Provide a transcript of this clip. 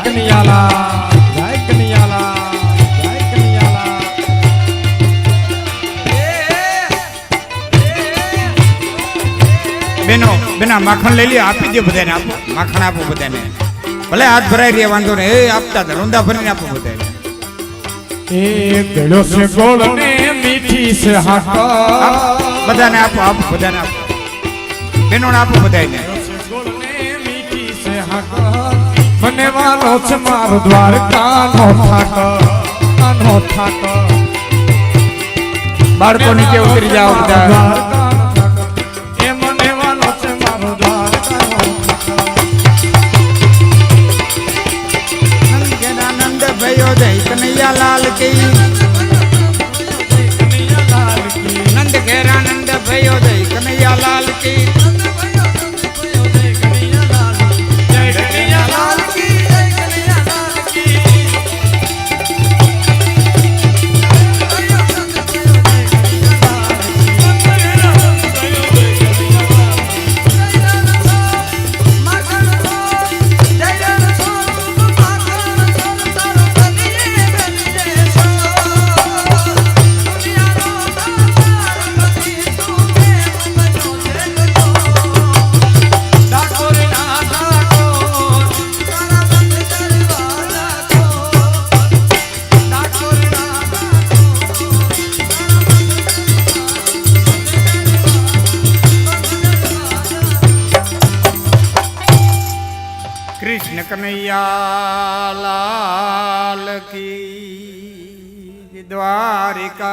કનૈયાલા જય કનૈયાલા જય કનૈયાલા બેનો બેના માખણ લઈ લ્યો આપી દો બધાને આપો માખણ આપો બધાને ભલે હાથ ભરાઈ રહ્યા વાંધો ને એ આપતા હતા રોંદા ભરીને આપો બધાને એ ગળો સે ગોળ ને મીઠી સે હાક બધાને આપો આપો બધાને આપો બેનોને આપો બધાને ગોળ ને મીઠી સે હાક મને વાલો છે મારો દ્વારકાનો ઠાક બાળકો નીચે ઉતરી જાઓ બધા એ મને વાલો છે મારો દ્વારકાનો નંદ ભયો જય કનૈયા લાલ કી નંદ ઘેરા નંદ ભયો જય કનૈયા લાલ કી કૃષ્ણ કનૈયા લાલ કી દ્વારિકા